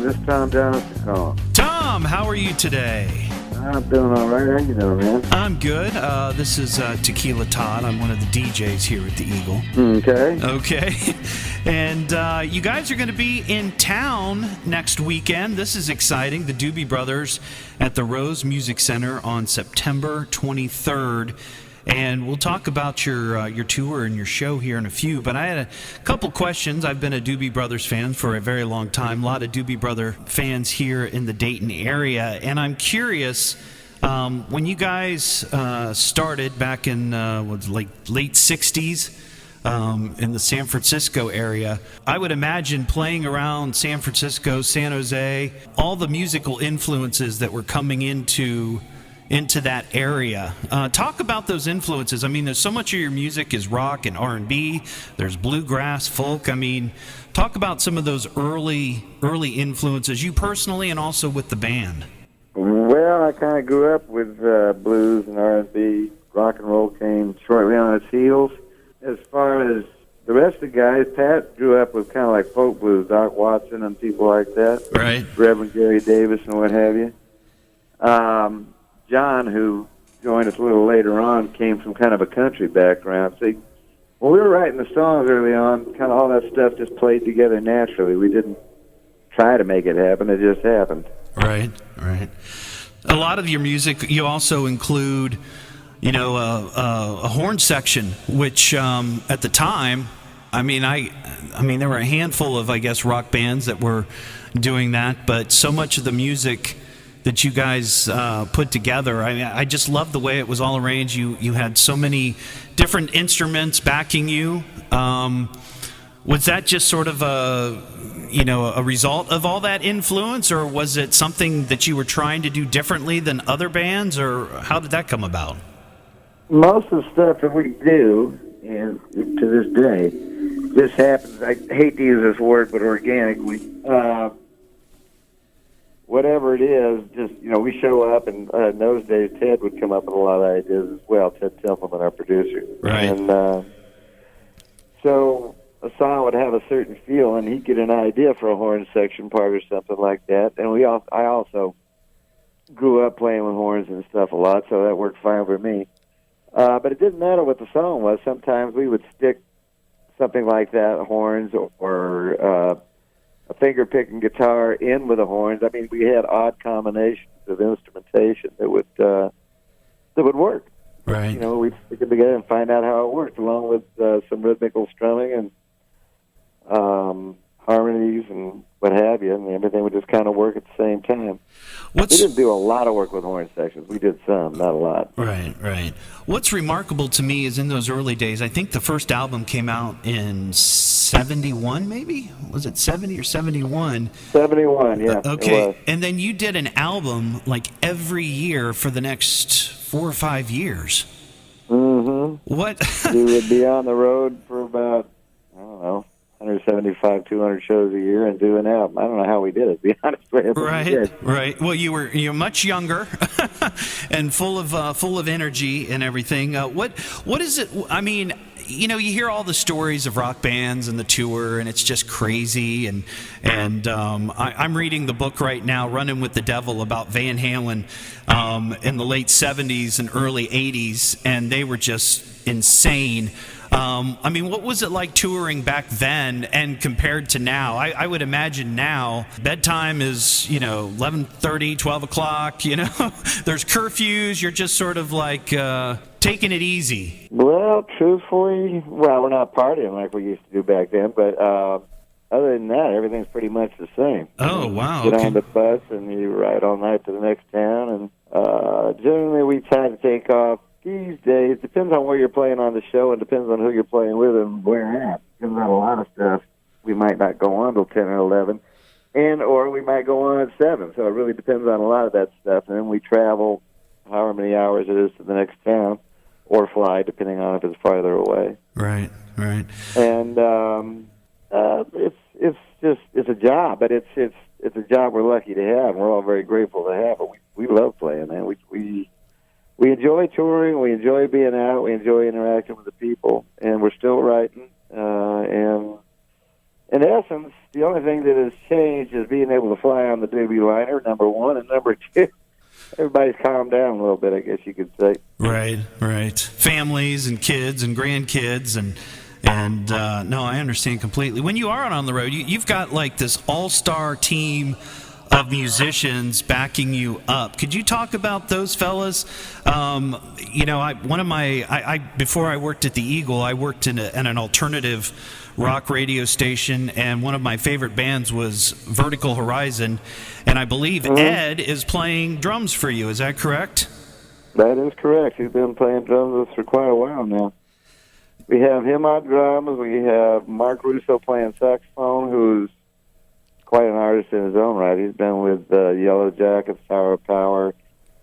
This is Tom Johnston calling. Tom, how are you today? I'm doing all right. How you doing, man? I'm good. This is Tequila Todd. I'm one of the DJs here at the Eagle. Okay. Okay. And you guys are going to be in town next weekend. This is exciting. The Doobie Brothers at the Rose Music Center on September 23rd. And we'll talk about your tour and your show here in a few. But I had a couple questions. I've been a Doobie Brothers fan for a very long time. A lot of Doobie Brother fans here in the Dayton area. And I'm curious, when you guys started back in late 60s in the San Francisco area, I would imagine playing around San Francisco, San Jose, all the musical influences that were coming into that area. Talk about those influences. I mean, there's so much of your music is rock and R&B. There's bluegrass, folk. I mean, talk about some of those early influences, you personally and also with the band. Well, I kind of grew up with blues and R&B. Rock and roll came shortly on its heels. As far as the rest of the guys, Pat grew up with kind of like folk blues, Doc Watson and people like that. Right. Reverend Gary Davis and what have you. John, who joined us a little later on, came from kind of a country background. So when we were writing the songs early on, kind of all that stuff just played together naturally. We didn't try to make it happen. It just happened. Right. A lot of your music, you also include, a horn section, which at the time, I mean, there were a handful of, I guess, rock bands that were doing that, but so much of the music that you guys put together, I just love the way it was all arranged. You had so many different instruments backing you. Was that just sort of a result of all that influence, or was it something that you were trying to do differently than other bands, or how did that come about? Most of the stuff that we do, and to this day, this happens. I hate to use this word, but organically. Whatever it is, just, we show up, and in those days, Ted would come up with a lot of ideas as well, Ted Templeman, our producer. Right. And so a song would have a certain feel, and he'd get an idea for a horn section part or something like that. And I also grew up playing with horns and stuff a lot, so that worked fine for me. But it didn't matter what the song was. Sometimes we would stick something like that, horns or a finger-picking guitar in with the horns. I mean, we had odd combinations of instrumentation that would work. Right. We'd stick it together and find out how it worked, along with some rhythmical strumming and harmonies and what have you, and everything would just kind of work at the same time. We didn't do a lot of work with horn sections. We did some, not a lot. Right. What's remarkable to me is in those early days, I think the first album came out in 71, maybe? Was it 70 or 71? 71, yeah. Okay, and then you did an album like every year for the next 4 or 5 years. Mm-hmm. What? We would be on the road for about, 175, 200 shows a year and do an album. I don't know how we did it, to be honest with you. Right. Well, you're much younger and full of energy and everything. What is it? I mean, you hear all the stories of rock bands and the tour, and it's just crazy. And I'm reading the book right now, Running with the Devil, about Van Halen in the late 70s and early 80s, and they were just insane. What was it like touring back then and compared to now? I would imagine now bedtime is, 11:30, 12 o'clock, There's curfews. You're just sort of like taking it easy. Well, truthfully, we're not partying like we used to do back then, but other than that, everything's pretty much the same. Oh, wow. You get on the bus and you ride all night to the next town, and generally we try to take off. These days, depends on where you're playing on the show and depends on who you're playing with and where at. Depends on a lot of stuff. We might not go on till 10 or 11, or we might go on at 7. So it really depends on a lot of that stuff. And then we travel however many hours it is to the next town, or fly, depending on if it's farther away. Right. And it's a job, but it's a job we're lucky to have. And we're all very grateful to have it. We love playing, man. We enjoy touring, we enjoy being out, we enjoy interacting with the people, and we're still writing. And in essence, the only thing that has changed is being able to fly on the Doobie liner, number one, and number two, everybody's calmed down a little bit, I guess you could say. Right, right. Families and kids and grandkids and no, I understand completely. When you are out on the road, you've got like this all-star team of musicians backing you up. Could you talk about those fellas? Before I worked at the Eagle, I worked in an alternative rock radio station, and one of my favorite bands was Vertical Horizon, and I believe Ed is playing drums for you. Is that correct? That is correct. He's been playing drums with us for quite a while now. We have him on drums. We have Mark Russo playing saxophone, who's quite an artist in his own right. He's been with Yellow Jackets, Tower of Power,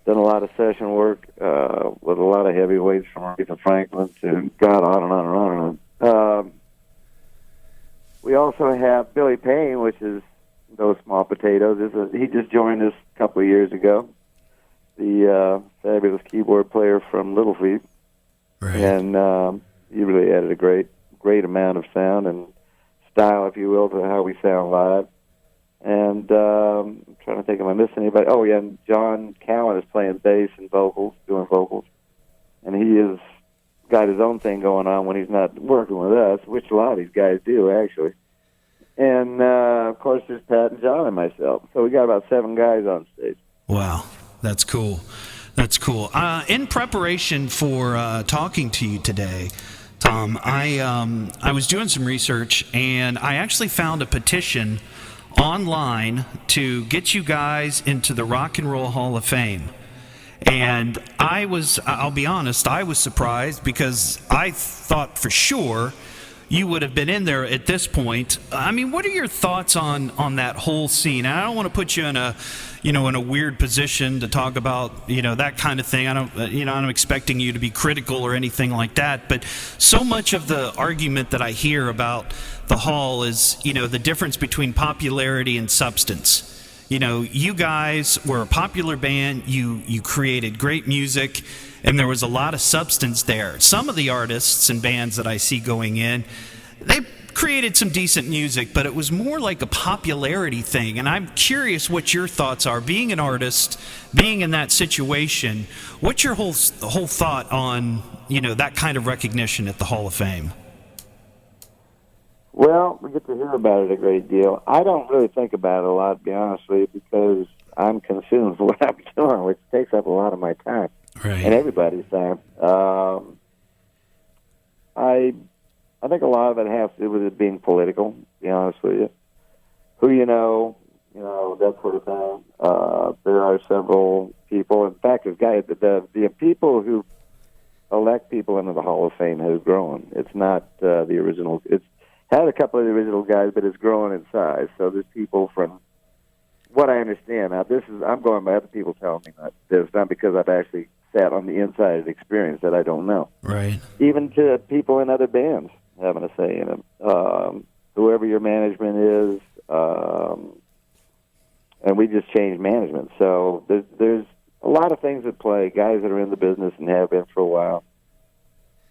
done a lot of session work with a lot of heavyweights from Aretha Franklin to God, on and on and on and on. We also have Billy Payne, which is those small potatoes. He just joined us a couple of years ago. The fabulous keyboard player from Little Feat. Right. And he really added a great amount of sound and style, if you will, to how we sound live. And I'm trying to think, am I missing anybody? Oh, yeah, and John Cowan is playing bass and vocals, doing vocals. And he has got his own thing going on when he's not working with us, which a lot of these guys do, actually. And, of course, there's Pat and John and myself. So we got about 7 guys on stage. Wow, that's cool. That's cool. In preparation for talking to you today, Tom, I was doing some research, and I actually found a petition online to get you guys into the Rock and Roll Hall of Fame. And I'll be honest, I was surprised because I thought for sure you would have been in there at this point. I mean, what are your thoughts on that whole scene? And I don't want to put you in a weird position to talk about, that kind of thing. I'm expecting you to be critical or anything like that. But so much of the argument that I hear about the Hall is, the difference between popularity and substance. You guys were a popular band. You created great music, and there was a lot of substance there. Some of the artists and bands that I see going in, they created some decent music, but it was more like a popularity thing. And I'm curious what your thoughts are. Being an artist, being in that situation, what's your whole thought on, that kind of recognition at the Hall of Fame? Well, we get to hear about it a great deal. I don't really think about it a lot, to be honest with you, because I'm consumed with what I'm doing, which takes up a lot of my time. Right. And everybody's time. I think a lot of it has to do with it being political, to be honest with you. Who that sort of thing. There are several people. In fact, the people who elect people into the Hall of Fame has grown. It's not the original. It's had a couple of the original guys, but it's grown in size. So there's people from what I understand. Now, I'm going by other people telling me that. It's not because I've actually sat on the inside and experienced that I don't know. Right. Even to people in other bands having a say in it. Whoever your management is, and we just changed management. So there's a lot of things at play, guys that are in the business and have been for a while.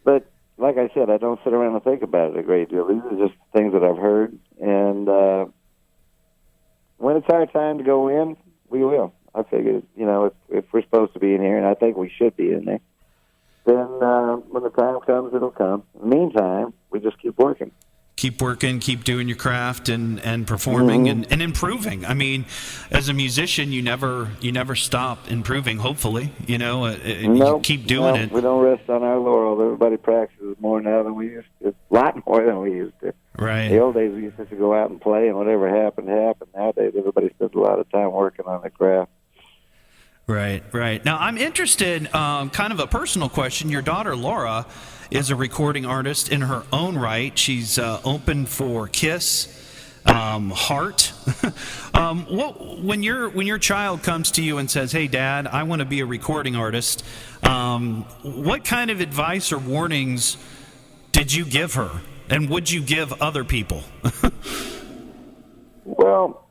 But like I said, I don't sit around and think about it a great deal. These are just things that I've heard. And when it's our time to go in, we will. I figured, if we're supposed to be in here, and I think we should be in there, then when the time comes, it'll come. In the meantime, we just keep working. Keep working, keep doing your craft and performing and improving. I mean, as a musician, you never stop improving, hopefully. You keep doing it. We don't rest on our laurels. Everybody practices more now than we used to. A lot more than we used to. Right. In the old days, we used to go out and play, and whatever happened, happened. Nowadays, everybody spends a lot of time working on the craft. Right. Now, I'm interested, kind of a personal question. Your daughter, Laura, is a recording artist in her own right. She's opened for Kiss, Heart. When your child comes to you and says, "Hey, Dad, I want to be a recording artist," what kind of advice or warnings did you give her, and would you give other people? Well,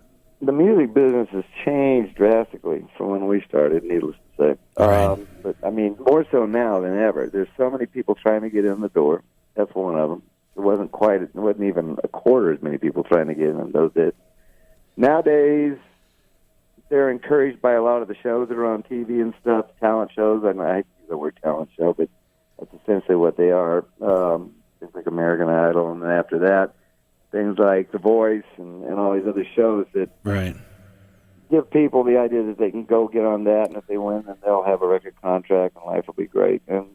the music business has changed drastically from when we started, needless to say. Right. But, I mean, more so now than ever. There's so many people trying to get in the door. That's one of them. it wasn't even a quarter as many people trying to get in those days. Nowadays, they're encouraged by a lot of the shows that are on TV and stuff, talent shows. I hate to use the word talent show, but that's essentially what they are. Things like American Idol, and then after that, things like The Voice and all these other shows that give people the idea that they can go get on that, and if they win, then they'll have a record contract and life will be great. And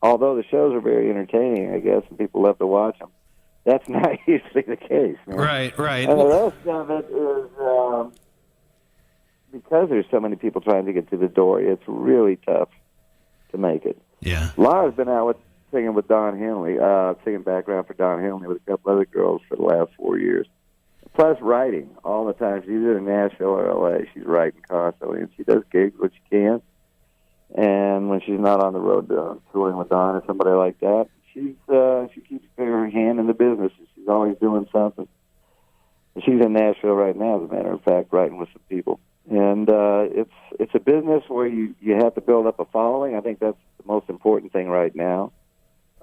although the shows are very entertaining, I guess, and people love to watch them, that's not usually the case. Man. Right. And the rest of it is because there's so many people trying to get to the door, it's really tough to make it. Yeah. Lara's been out singing with Don Henley, singing background for Don Henley with a couple other girls for the last 4 years. Plus writing all the time. She's either in Nashville or L.A. She's writing constantly, and she does gigs when she can. And when she's not on the road touring with Don or somebody like that, she keeps her hand in the business. She's always doing something. And she's in Nashville right now, as a matter of fact, writing with some people. And it's a business where you have to build up a following. I think that's the most important thing right now.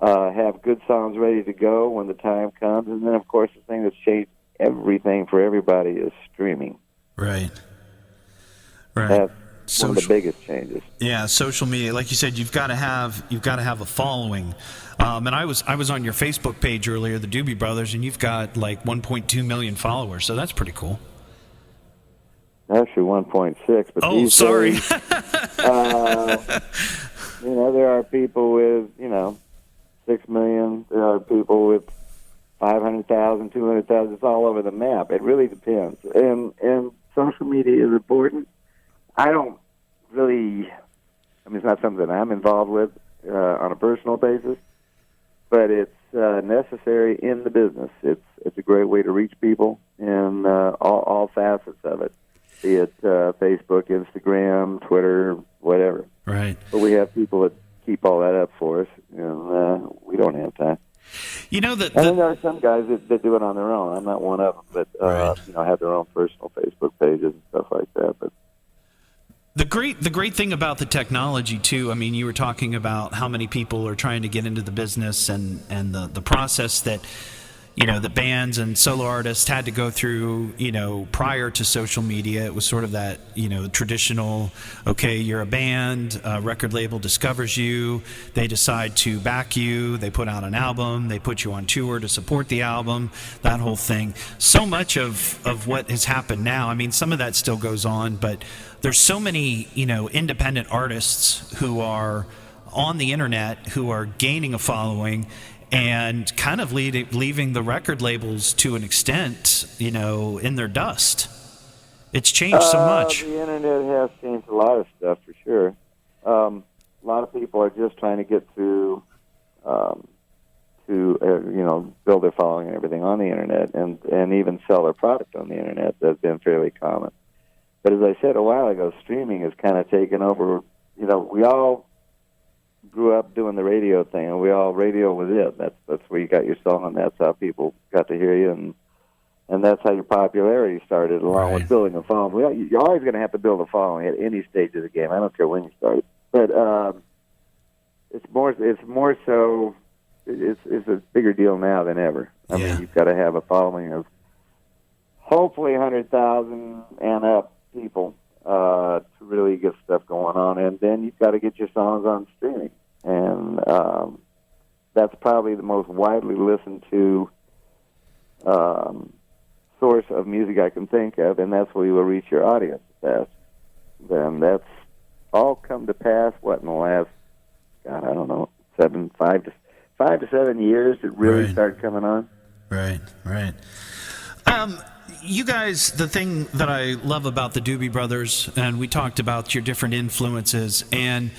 Have good songs ready to go when the time comes. And then, of course, the thing that's changed everything for everybody is streaming. Right. That's one of the biggest changes. Yeah, social media. Like you said, you've got to have a following. And I was on your Facebook page earlier, the Doobie Brothers, and you've got like 1.2 million followers. So that's pretty cool. Actually, 1.6. But oh, sorry. Days, there are people with 6 million. There are people with 500,000, 200,000. It's all over the map. It really depends. And social media is important. I don't really, it's not something I'm involved with on a personal basis, but it's necessary in the business. It's a great way to reach people in all facets of it, be it Facebook, Instagram, Twitter, whatever. Right. But we have people that keep all that up for us, and we don't have time. And then there are some guys that do it on their own. I'm not one of them, but have their own personal Facebook pages and stuff like that. But the great thing about the technology too, you were talking about how many people are trying to get into the business and the process that the bands and solo artists had to go through, prior to social media. It was sort of that, traditional, okay, you're a band, a record label discovers you, they decide to back you, they put out an album, they put you on tour to support the album, that whole thing. So much of what has happened now, some of that still goes on, but there's so many, independent artists who are on the internet, who are gaining a following, and kind of leaving the record labels to an extent, in their dust. It's changed so much. The internet has changed a lot of stuff for sure. A lot of people are just trying to get to build their following and everything on the internet, and even sell their product on the internet. That's been fairly common. But as I said a while ago, streaming has kind of taken over. We all grew up doing the radio thing, and radio was it. That's where you got your song, and that's how people got to hear you, and that's how your popularity started, along with building a following. You're always going to have to build a following at any stage of the game. I don't care when you start, but it's more so. It's a bigger deal now than ever. You've got to have a following of hopefully 100,000 and up people to really get stuff going on, and then you've got to get your songs on streaming, and that's probably the most widely listened to source of music I can think of, and that's where you will reach your audience best. Then that's all come to pass. What in the last, I don't know, 5 to 7 years it really started coming on. Right. You guys, the thing that I love about the Doobie Brothers, and we talked about your different influences, and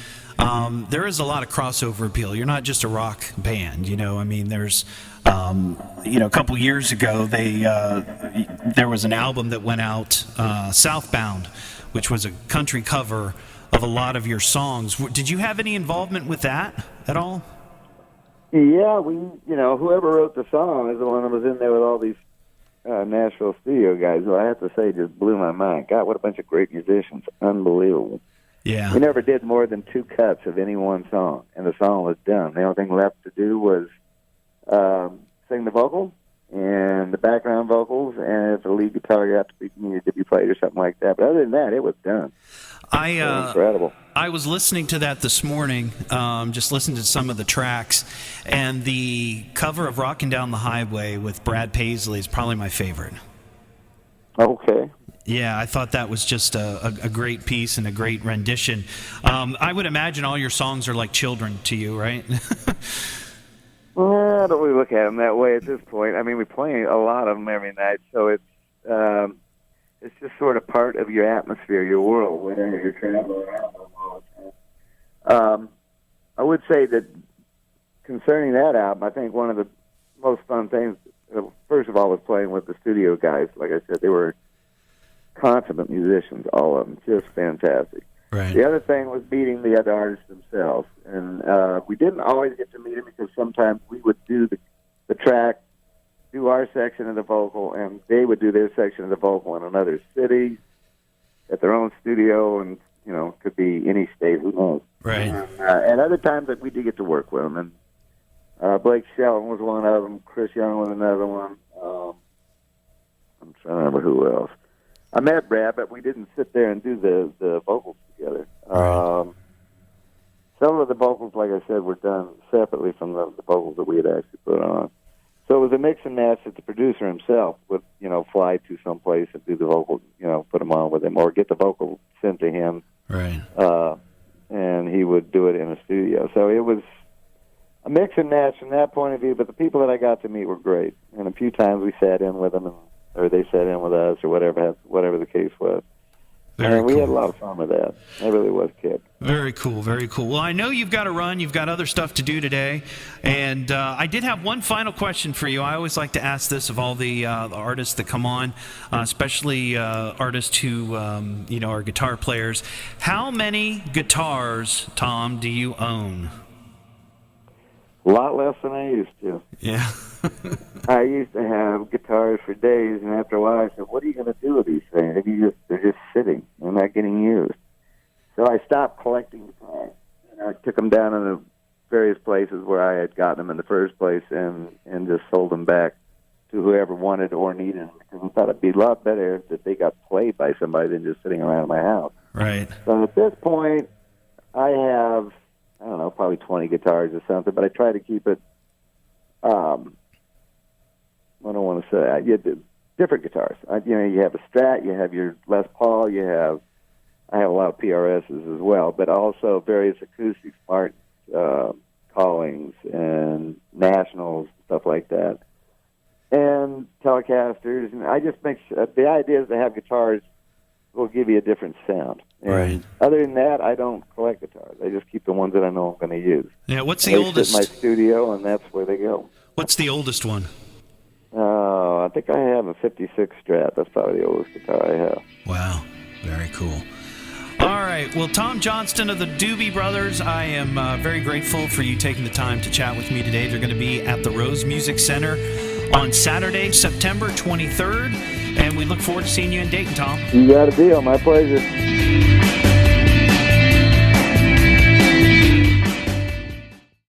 there is a lot of crossover appeal. You're not just a rock band, there's, a couple years ago, there was an album that went out, Southbound, which was a country cover of a lot of your songs. Did you have any involvement with that at all? Yeah, whoever wrote the song is the one that was in there with all these Nashville studio guys, who I have to say just blew my mind. God, what a bunch of great musicians. Unbelievable. Yeah. We never did more than 2 cuts of any one song, and the song was done. The only thing left to do was sing the vocal and the background vocals, and if the lead guitar needed to be played or something like that. But other than that, it was done. It was incredible. I was listening to that this morning, just listening to some of the tracks, and the cover of "Rockin' Down the Highway" with Brad Paisley is probably my favorite. Okay. Yeah, I thought that was just a great piece and a great rendition. I would imagine all your songs are like children to you, right? Well, I don't really look at them that way at this point. I mean, we play a lot of them every night, so it's just sort of part of your atmosphere, your world, whenever you're traveling around all the time. I would say that concerning that album, I think one of the most fun things, first of all, was playing with the studio guys. Like I said, they were consummate musicians, all of them, just fantastic. Right. The other thing was meeting the other artists themselves. And we didn't always get to meet them because sometimes we would do the track, do our section of the vocal, and they would do their section of the vocal in another city at their own studio, and, could be any state, who knows. Right. And other times that we did get to work with them. And Blake Shelton was one of them, Chris Young was another one. I'm trying to remember who else. I met Brad, but we didn't sit there and do the vocals together. Right. Some of the vocals, like I said, were done separately from the vocals that we had actually put on. So it was a mix and match that the producer himself would, fly to someplace and do the vocal, put them on with him, or get the vocal sent to him. Right. And he would do it in a studio. So it was a mix and match from that point of view, but the people that I got to meet were great. And a few times we sat in with them, or they sat in with us, or whatever the case was. Very and we cool. had a lot of fun with that. It really was kick. Very cool, very cool. Well, I know you've got to run. You've got other stuff to do today. And I did have one final question for you. I always like to ask this of all the artists that come on, especially artists who, are guitar players. How many guitars, Tom, do you own? A lot less than I used to. Yeah. I used to have guitars for days, and after a while I said, what are you going to do with these things? They're just sitting. They're not getting used. So I stopped collecting guitars. And I took them down in the various places where I had gotten them in the first place and just sold them back to whoever wanted or needed them, because I thought it'd be a lot better if they got played by somebody than just sitting around my house. Right. So at this point, I have, I don't know, probably 20 guitars or something, but I try to keep it, I don't want to say, you have different guitars. You have a Strat, you have your Les Paul, I have a lot of PRSs as well, but also various acoustics, Martins, Callings, and Nationals, stuff like that, and Telecasters. And I just make sure, the idea is to have guitars will give you a different sound. And right. Other than that, I don't collect guitars. I just keep the ones that I know I'm going to use. Yeah. What's the oldest? They sit in my studio, and that's where they go. What's the oldest one? I think I have a 56 Strat. That's probably the oldest guitar I have. Wow. Very cool. All right. Well, Tom Johnston of the Doobie Brothers, I am very grateful for you taking the time to chat with me today. They're going to be at the Rose Music Center on Saturday, September 23rd, and we look forward to seeing you in Dayton, Tom. You got a deal. My pleasure.